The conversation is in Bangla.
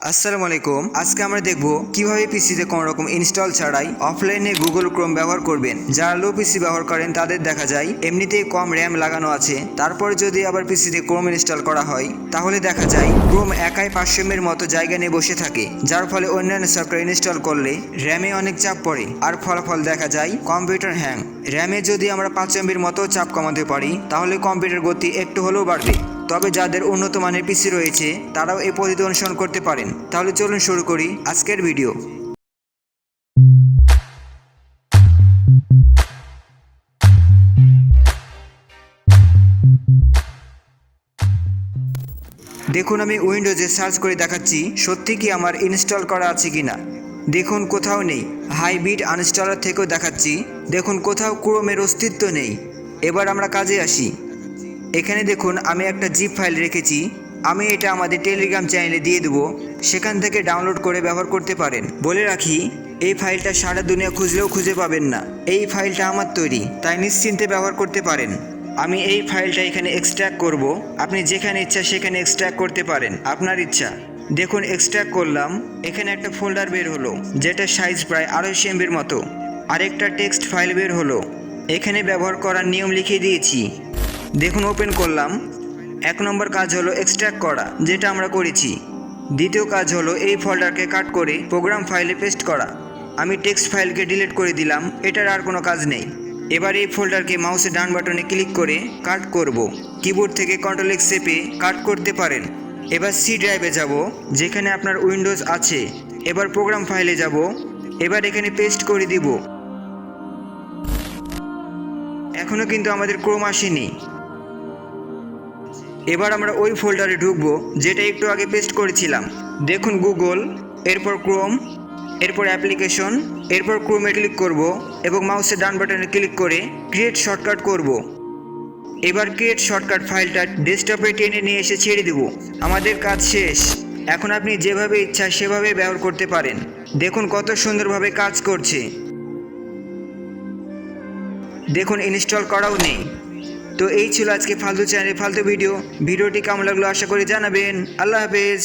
আসসালামু আলাইকুম। আজকে আমরা দেখব কিভাবে পিসিতে কোনো রকম ইনস্টল ছাড়াই অফলাইনে গুগল ক্রোম ব্যবহার করবেন। যারা লো পিসি ব্যবহার করেন তাদের দেখা যায় এমনিতেই কম র্যাম লাগানো আছে, তারপরে যদি আবার পিসিতে ক্রোম ইনস্টল করা হয় তাহলে দেখা যায় ক্রোম একাই 500 MB মতো জায়গা নিয়ে বসে থাকে, যার ফলে অন্যান্য সফটওয়্যার ইনস্টল করলে র্যামে অনেক চাপ পড়ে আর ফলাফল দেখা যায় কম্পিউটার হ্যাং। র্যামে যদি আমরা 5 MBর মতো চাপ কমাতে পারি তাহলে কম্পিউটার গতি একটু হলেও বাড়বে। তবে যাদের উন্নত মানের পিসি রয়েছে তারাও এই পদ্ধতি অনুসরণ করতে পারেন। তাহলে চলুন শুরু করি আজকের ভিডিও। দেখুন, আমি উইন্ডোজে সার্চ করে দেখাচ্ছি সত্যি কি আমার ইনস্টল করা আছে কিনা। দেখুন কোথাও নেই। হাইব্রিড আনইনস্টলার থেকেও দেখাচ্ছি, দেখুন কোথাও ক্রোমের অস্তিত্ব নেই। এবার আমরা কাজে আসি। এখানে দেখুন আমি একটা জিপ ফাইল রেখেছি, আমি এটা আমাদের টেলিগ্রাম চ্যানেলে দিয়ে দেবো, সেখান থেকে ডাউনলোড করে ব্যবহার করতে পারেন। বলে রাখি, এই ফাইলটা সারা দুনিয়া খুঁজলেও খুঁজে পাবেন না। এই ফাইলটা আমার তৈরি, তাই নিশ্চিন্তে ব্যবহার করতে পারেন। আমি এই ফাইলটা এখানে এক্সট্র্যাক্ট করব, আপনি যেখানে ইচ্ছা সেখানে এক্সট্র্যাক্ট করতে পারেন, আপনার ইচ্ছা। দেখুন এক্সট্র্যাক্ট করলাম, এখানে একটা ফোল্ডার বের হলো যেটা সাইজ প্রায় 250 MBর মতো। আরেকটা টেক্সট ফাইল বের হলো, এখানে ব্যবহার করার নিয়ম লিখে দিয়েছি। দেখুন ওপেন করলাম। 1 নম্বর কাজ হলো এক্সট্র্যাক্ট করা, যেটা আমরা করেছি। দ্বিতীয় কাজ হলো এই ফোল্ডারকে কাট করে প্রোগ্রাম ফাইলে পেস্ট করা। আমি টেক্সট ফাইলকে ডিলিট করে দিলাম, এটার আর কোনো কাজ নেই। এবার এই ফোল্ডারকে মাউসের ডান বাটনে ক্লিক করে কাট করব। কিবোর্ড থেকে Ctrl+X চেপে কাট করতে পারেন। এবার সি ড্রাইভে যাব, যেখানে আপনার উইন্ডোজ আছে। এবার প্রোগ্রাম ফাইলে যাব, এবার এখানে পেস্ট করে দিব। এখনও কিন্তু আমাদের ক্রোম আসেনি। এবার আমরা ওই ফোল্ডারে ঢুকবো যেটা একটু আগে পেস্ট করেছিলাম। দেখুন গুগল, এরপর ক্রোম, এরপর অ্যাপ্লিকেশন, এরপর ক্রোমে ক্লিক করব এবং মাউসের ডান বাটনে ক্লিক করে ক্রিয়েট শর্টকাট করব। এবার ক্রিয়েট শর্টকাট ফাইলটা ডেস্কটপে টেনে নিয়ে এসে ছেড়ে দেব। আমাদের কাজ শেষ। এখন আপনি যেভাবে ইচ্ছা সেভাবে ব্যবহার করতে পারেন। দেখুন কত সুন্দরভাবে কাজ করছে। দেখুন ইনস্টল করাও নেই। তো এই ছিল আজকে ফালতু চ্যানেলে ফালতু ভিডিওটি কেমন লাগলো আশা করি জানাবেন। আল্লাহ হাফেজ।